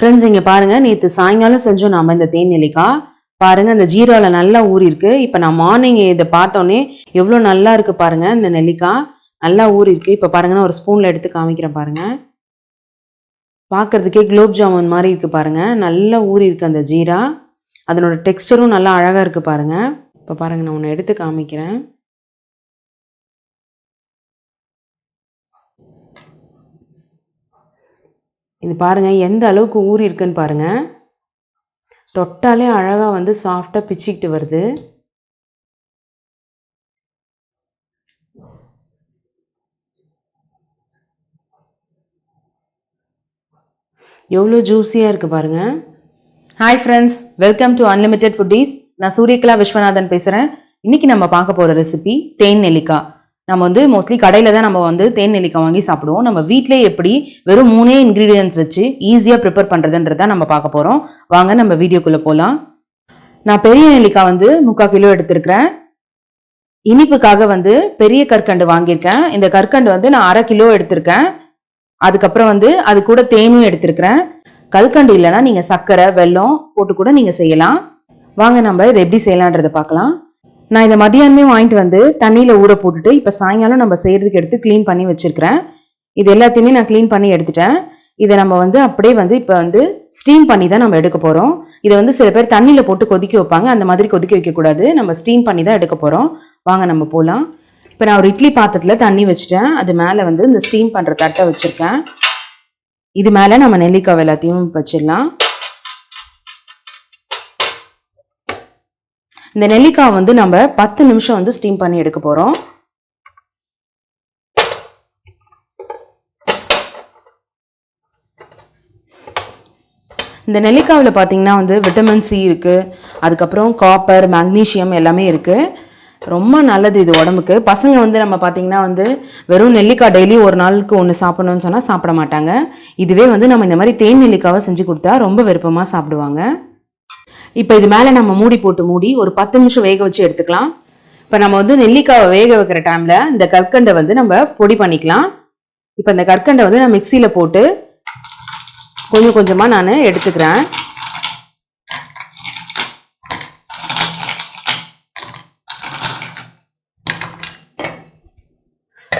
Friends இங்கே பாருங்க, நேற்று சாயங்காலம் செஞ்சோம் நாம இந்த தேன் நெல்லிக்காய். பாருங்க இந்த ஜீரால நல்லா ஊறி இருக்கு. இப்போ நான் மார்னிங் இதை பார்த்தோன்னே எவ்வளோ நல்லா இருக்கு பாருங்க. இந்த நெல்லிக்காய் நல்லா ஊறி இருக்கு. இப்போ பாருங்க நான் ஒரு ஸ்பூன்ல எடுத்து காமிக்கிறேன் பாருங்க. பார்க்கறதுக்கே குலோப் ஜாமுன் மாதிரி இருக்கு பாருங்க. நல்லா ஊறி இருக்கு அந்த ஜீரா. அதனோட டெக்ஸ்டரும் நல்லா அழகா இருக்கு பாருங்க. இப்போ பாருங்க நான் ஒன்று எடுத்து காமிக்கிறேன். இது பாருங்க எந்த அளவுக்கு ஊறி இருக்குன்னு பாருங்க. தொட்டாலே அழகா வந்து சாஃப்டா பிச்சிக்கிட்டு வருது. எவ்வளோ ஜூஸியா இருக்கு பாருங்க. Hi friends, welcome to unlimited foodies. நான் சூரியகலா விஸ்வநாதன் பேசுகிறேன். இன்னைக்கு நம்ம பார்க்க போகிற ரெசிபி தேன் நெல்லிக்காய். நம்ம வந்து மோஸ்ட்லி கடையில் தான் நம்ம வந்து தேன் நெல்லிக்காய் வாங்கி சாப்பிடுவோம். நம்ம வீட்டிலே எப்படி வெறும் 3 இன்க்ரீடியன்ஸ் வச்சு ஈஸியாக ப்ரிப்பேர் பண்ணுறதுன்றதான் நம்ம பார்க்க போகிறோம். வாங்க நம்ம வீடியோக்குள்ளே போகலாம். நான் பெரிய நெல்லிக்காய் வந்து 3/4 கிலோ எடுத்திருக்கிறேன். இனிப்புக்காக வந்து பெரிய கற்கண்டு வாங்கியிருக்கேன். இந்த கற்கண்டு வந்து நான் 1/2 கிலோ எடுத்திருக்கேன். அதுக்கப்புறம் வந்து அது கூட தேனும் எடுத்திருக்கிறேன். கல்கண்டு இல்லைன்னா நீங்கள் சர்க்கரை வெல்லம் போட்டு கூட நீங்கள் செய்யலாம். வாங்க நம்ம இதை எப்படி செய்யலான்றதை பார்க்கலாம். நான் இதை மதியானமே வாங்கிட்டு வந்து தண்ணியில் ஊற போட்டுட்டு இப்போ சாயங்காலம் நம்ம செய்யறதுக்கு எடுத்து க்ளீன் பண்ணி வச்சிருக்கிறேன். இது எல்லாத்தையுமே நான் க்ளீன் பண்ணி எடுத்துட்டேன். இதை நம்ம வந்து அப்படியே வந்து இப்போ வந்து ஸ்டீம் பண்ணி தான் நம்ம எடுக்க போகிறோம். இதை வந்து சில பேர் தண்ணியில் போட்டு கொதிக்க வைப்பாங்க. அந்த மாதிரி கொதிக்க வைக்கக்கூடாது. நம்ம ஸ்டீம் பண்ணி தான் எடுக்க போகிறோம். வாங்க நம்ம போகலாம். இப்போ நான் ஒரு இட்லி பாத்திரத்தில் தண்ணி வச்சுட்டேன். அது மேலே வந்து இந்த ஸ்டீம் பண்ணுற தட்டை வச்சுருக்கேன். இது மேலே நம்ம நெல்லிக்காய் எல்லாத்தையும் வச்சிடலாம். இந்த நெல்லிக்காய் வந்து நம்ம 10 நிமிஷம் வந்து ஸ்டீம் பண்ணி எடுக்க போகிறோம். இந்த நெல்லிக்காவில் பார்த்தீங்கன்னா வந்து விட்டமின் சி இருக்குது. அதுக்கப்புறம் காப்பர் மேக்னீஷியம் எல்லாமே இருக்குது. ரொம்ப நல்லது இது உடம்புக்கு. பசங்க வந்து நம்ம பார்த்தீங்கன்னா வந்து வெறும் நெல்லிக்காய் டெய்லி ஒரு நாளுக்கு ஒன்று சாப்பிடணும்னு சொன்னால் சாப்பிட மாட்டாங்க. இதுவே வந்து நம்ம இந்த மாதிரி தேன் நெல்லிக்காவை செஞ்சு கொடுத்தா ரொம்ப விருப்பமாக சாப்பிடுவாங்க. இப்போ இது மேலே நம்ம மூடி போட்டு மூடி ஒரு 10 நிமிஷம் வேக வச்சு எடுத்துக்கலாம். இப்போ நம்ம வந்து நெல்லிக்காவை வேக வைக்கிற டைமில் இந்த கற்கண்டை வந்து நம்ம பொடி பண்ணிக்கலாம். இப்போ இந்த கற்கண்டை வந்து நான் மிக்சியில் போட்டு கொஞ்சம் கொஞ்சமாக நான் எடுத்துக்கிறேன்.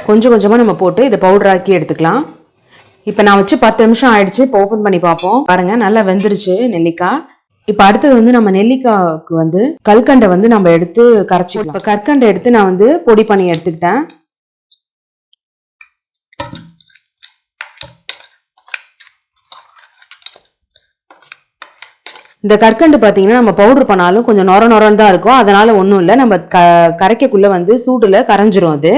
கொஞ்சம் கொஞ்சமாக நம்ம போட்டு இதை பவுடர் ஆக்கி எடுத்துக்கலாம். இப்போ நான் வச்சு 10 நிமிஷம் ஆயிடுச்சு. இப்போ ஓப்பன் பண்ணி பார்ப்போம். பாருங்க நல்லா வெந்துருச்சு நெல்லிக்காய். இப்போ அடுத்தது வந்து நம்ம நெல்லிக்காய்க்கு வந்து கல்கண்டை வந்து நம்ம எடுத்து கரைச்சிக்கலாம். இப்போ கற்கண்டை எடுத்து நான் வந்து பொடி பண்ணி எடுத்துக்கிட்டேன். இந்த கற்கண்டு பார்த்தீங்கன்னா நம்ம பவுடர் பண்ணாலும் கொஞ்சம் நொரன்னு தான் இருக்கும். அதனால ஒன்றும் இல்லை, நம்ம கரைக்கக்குள்ள வந்து சூடுல கரைஞ்சிரும் அது.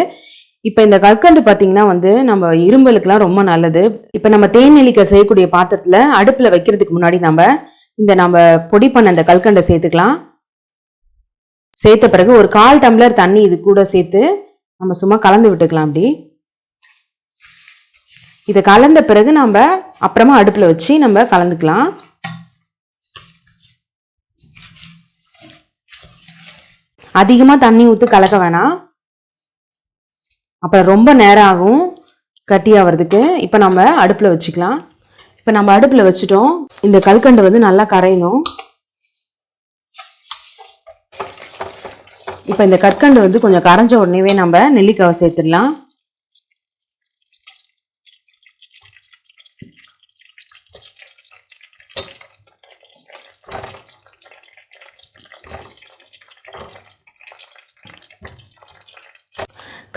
இப்போ இந்த கற்கண்டு பார்த்தீங்கன்னா வந்து நம்ம இரும்பலுக்குலாம் ரொம்ப நல்லது. இப்போ நம்ம தேன் நெல்லிக்காய் செய்யக்கூடிய பாத்திரத்தில் அடுப்பில் வைக்கிறதுக்கு முன்னாடி நம்ம பொடி பண்ண இந்த கல்கண்டை சேர்த்துக்கலாம். சேர்த்த பிறகு ஒரு 1/4 டம்ளர் தண்ணி இது கூட சேர்த்து நம்ம சும்மா கலந்து விட்டுக்கலாம். அப்படி இதை கலந்த பிறகு நம்ம அப்புறமா அடுப்பில் வச்சு நம்ம கலந்துக்கலாம். அதிகமாக தண்ணி ஊற்றி கலக்க வேணாம், அப்புறம் ரொம்ப நேரம் ஆகும் கட்டி ஆகிறதுக்கு. இப்போ நம்ம அடுப்பில் வச்சுக்கலாம். இப்போ நம்ம அடுப்பில் வச்சுட்டோம். இந்த கல்கண்டு வந்து நல்லா கரையணும். இப்போ இந்த கற்கண்டு வந்து கொஞ்சம் கரைஞ்ச உடனேவே நம்ம நெல்லிக்காவை சேர்த்துடலாம்.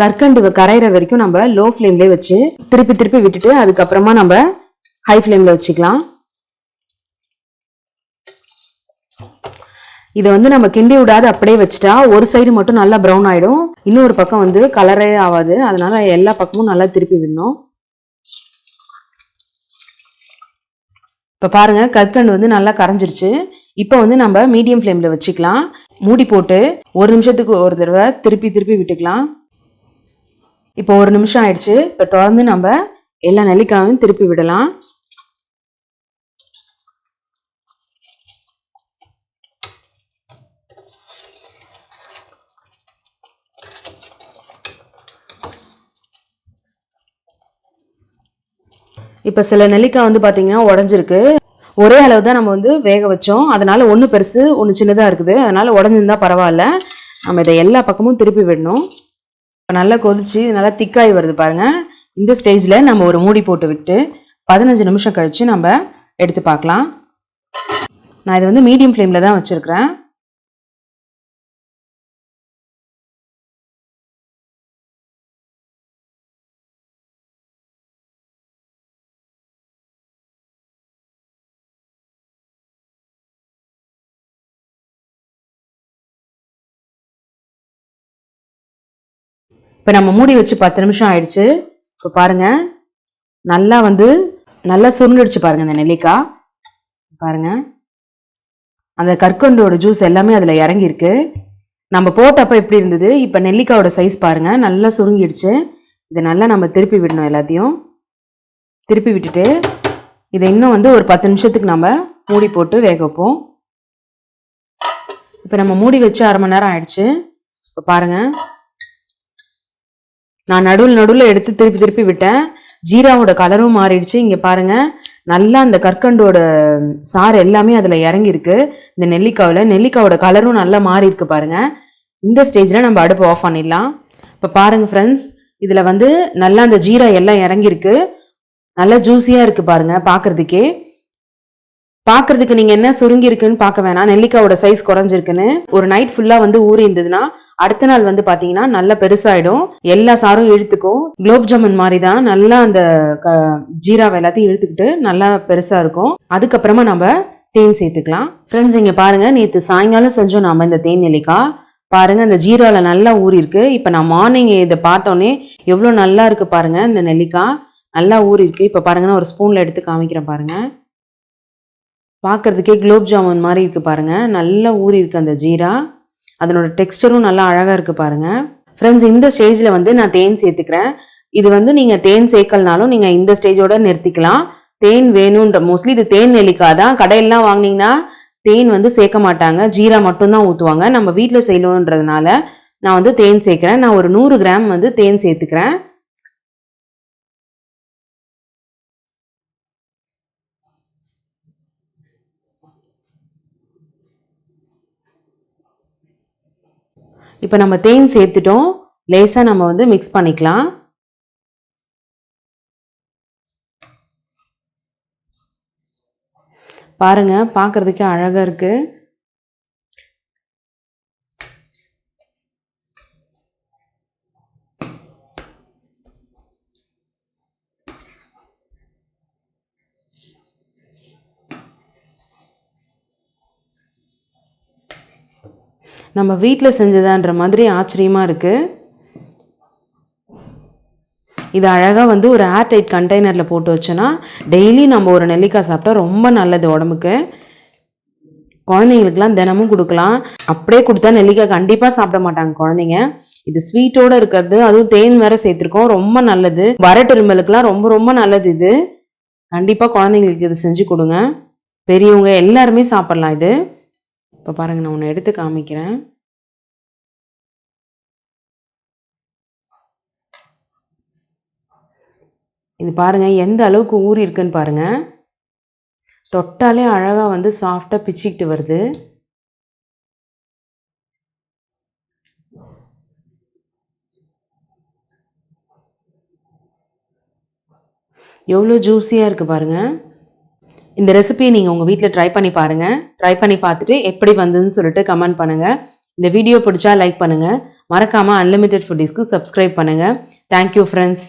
கற்கண்டு கரையிற வரைக்கும் நம்ம லோ ஃப்ளேம்லேயே வச்சு திருப்பி திருப்பி விட்டுட்டு அதுக்கப்புறமா நம்ம ஹை ஃப்ளேமில் வச்சுக்கலாம். இதை வந்து நம்ம கிண்டி விடாது அப்படியே வச்சுட்டா ஒரு சைடு மட்டும் நல்லா ப்ரௌன் ஆகிடும், இன்னொரு பக்கம் வந்து கலரே ஆகாது. அதனால எல்லா பக்கமும் நல்லா திருப்பி விடணும். இப்போ பாருங்க கற்கண்டு வந்து நல்லா கரைஞ்சிருச்சு. இப்போ வந்து நம்ம மீடியம் ஃப்ளேமில் வச்சுக்கலாம். மூடி போட்டு 1 நிமிஷத்துக்கு ஒரு தடவை திருப்பி திருப்பி விட்டுக்கலாம். இப்போ 1 நிமிஷம் ஆயிடுச்சு. இப்போ தொடர்ந்து நம்ம எல்லா நெல்லிக்காயும் திருப்பி விடலாம். இப்போ சில நெல்லிக்காய் வந்து பார்த்தீங்கன்னா உடஞ்சிருக்கு. ஒரே அளவு தான் நம்ம வந்து வேக வச்சோம். அதனால ஒன்று பெருசு ஒன்று சின்னதாக இருக்குது. அதனால உடஞ்சிருந்தா பரவாயில்ல. நம்ம இதை எல்லா பக்கமும் திருப்பி விடணும். இப்போ நல்லா கொதிச்சு நல்லா திக்காகி வருது பாருங்கள். இந்த ஸ்டேஜில் நம்ம ஒரு மூடி போட்டு விட்டு 15 நிமிஷம் கழித்து நம்ம எடுத்து பார்க்கலாம். நான் இதை வந்து மீடியம் ஃப்ளேமில் தான் வச்சுருக்கிறேன். இப்போ நம்ம மூடி வச்சு 10 நிமிஷம் ஆயிடுச்சு. இப்போ பாருங்கள் நல்லா சுருண்டுடுச்சு பாருங்கள். இந்த நெல்லிக்காய் பாருங்கள், அந்த கற்கண்டோட ஜூஸ் எல்லாமே அதில் இறங்கியிருக்கு. நம்ம போட்டப்போ எப்படி இருந்தது, இப்போ நெல்லிக்காயோட சைஸ் பாருங்கள், நல்லா சுருங்கிடுச்சு. இதை நல்லா நம்ம திருப்பி விடணும். எல்லாத்தையும் திருப்பி விட்டுட்டு இதை இன்னும் வந்து ஒரு 10 நிமிஷத்துக்கு நம்ம மூடி போட்டு வேக வைப்போம். இப்போ நம்ம மூடி வச்சு 1/2 மணி நேரம் ஆயிடுச்சு. இப்போ பாருங்கள், நான் நடுவில் எடுத்து திருப்பி விட்டேன். ஜீராவோட கலரும் மாறிடுச்சு. இங்கே பாருங்கள், நல்லா அந்த கற்கண்டோட சாறு எல்லாமே அதில் இறங்கியிருக்கு. இந்த நெல்லிக்காவோட கலரும் நல்லா மாறி இருக்கு பாருங்கள். இந்த ஸ்டேஜில் நம்ம அடுப்பு ஆஃப் பண்ணிடலாம். இப்போ பாருங்கள் ஃப்ரெண்ட்ஸ், இதில் வந்து நல்லா அந்த ஜீரா எல்லாம் இறங்கியிருக்கு. நல்லா ஜூஸியாக இருக்குது பாருங்கள். பார்க்கறதுக்கு நீங்கள் என்ன சுருங்கி இருக்குன்னு பார்க்க வேணாம். நெல்லிக்காவோட சைஸ் குறைஞ்சிருக்குன்னு. ஒரு நைட் ஃபுல்லாக வந்து ஊறி இருந்ததுன்னா அடுத்த நாள் வந்து பார்த்தீங்கன்னா நல்லா பெருசாயிடும். எல்லா சாரும் இழுத்துக்கும். குலோப் ஜாமுன் மாதிரி தான். நல்லா அந்த ஜீராவை எல்லாத்தையும் இழுத்துக்கிட்டு நல்லா பெருசாக இருக்கும். அதுக்கப்புறமா நம்ம தேன் சேர்த்துக்கலாம். ஃப்ரெண்ட்ஸ், இங்கே பாருங்கள், நேற்று சாயங்காலம் செஞ்சோம் நம்ம இந்த தேன் நெல்லிக்காய். பாருங்கள், இந்த ஜீராவில் நல்லா ஊறி இருக்கு. இப்போ நான் மார்னிங் இதை பார்த்தோன்னே எவ்வளோ நல்லா இருக்குது பாருங்கள். இந்த நெல்லிக்காய் நல்லா ஊறி இருக்கு. இப்போ பாருங்கன்னா ஒரு ஸ்பூனில் எடுத்து காமிக்கிறேன் பாருங்கள். பார்க்குறதுக்கே குலோப் ஜாமுன் மாதிரி இருக்குது பாருங்கள். நல்லா ஊறி இருக்குது அந்த ஜீரா. அதனோட டெக்ஸ்டரும் நல்லா அழகாக இருக்குது பாருங்கள். ஃப்ரெண்ட்ஸ், இந்த ஸ்டேஜில் வந்து நான் தேன் சேர்த்துக்கிறேன். இது வந்து நீங்கள் தேன் சேர்க்கலனாலும் நீங்கள் இந்த ஸ்டேஜோட நிறுத்திக்கலாம். தேன் வேணுன்ற மோஸ்ட்லி இது தேன் நெல்லிக்காய் தான். கடையிலாம் வாங்கினீங்கன்னா தேன் வந்து சேர்க்க மாட்டாங்க, ஜீரா மட்டும்தான் ஊற்றுவாங்க. நம்ம வீட்டில் செய்யணுன்றதுனால நான் வந்து தேன் சேர்க்குறேன். நான் ஒரு 100 கிராம் வந்து தேன் சேர்த்துக்கிறேன். இப்போ நம்ம தேன் சேர்த்துட்டோம். லேசாக நம்ம வந்து மிக்ஸ் பண்ணிக்கலாம். பாருங்க, பார்க்கறதுக்கே அழகாக இருக்கு. நம்ம வீட்டில் செஞ்சதான்ற மாதிரி ஆச்சரியமாக இருக்குது. இது அழகாக வந்து ஒரு ஏர்டைட் கண்டெய்னரில் போட்டு வச்சோன்னா டெய்லி நம்ம ஒரு நெல்லிக்காய் சாப்பிட்டா ரொம்ப நல்லது உடம்புக்கு. குழந்தைங்களுக்குலாம் தினமும் கொடுக்கலாம். அப்படியே கொடுத்தா நெல்லிக்காய் கண்டிப்பாக சாப்பிட மாட்டாங்க குழந்தைங்க. இது ஸ்வீட்டோடு இருக்கிறது, அதுவும் தேன் வேற சேர்த்துருக்கோம், ரொம்ப நல்லது. வரட்டிருமலுக்குலாம் ரொம்ப ரொம்ப நல்லது. இது கண்டிப்பாக குழந்தைங்களுக்கு இது செஞ்சு கொடுங்க. பெரியவங்க எல்லாருமே சாப்பிட்லாம் இது. இப்போ பாருங்கள், நான் ஒன்று எடுத்து காமிக்கிறேன். இது பாருங்கள் எந்த அளவுக்கு ஊறி இருக்குன்னு பாருங்கள். தொட்டாலே அழகாக வந்து சாஃப்டாக பிச்சுக்கிட்டு வருது. எவ்வளோ ஜூஸியாக இருக்குது பாருங்கள். இந்த ரெசிபியை நீங்கள் உங்கள் வீட்டில் ட்ரை பண்ணி பாருங்கள். ட்ரை பண்ணி பார்த்துட்டு எப்படி வந்ததுன்னு சொல்லிட்டு கமெண்ட் பண்ணுங்கள். இந்த வீடியோ பிடிச்சா லைக் பண்ணுங்கள். மறக்காமல் அன்லிமிட்டெட் ஃபுட்டீஸ்க்கு சப்ஸ்கிரைப் பண்ணுங்கள். Thank you friends.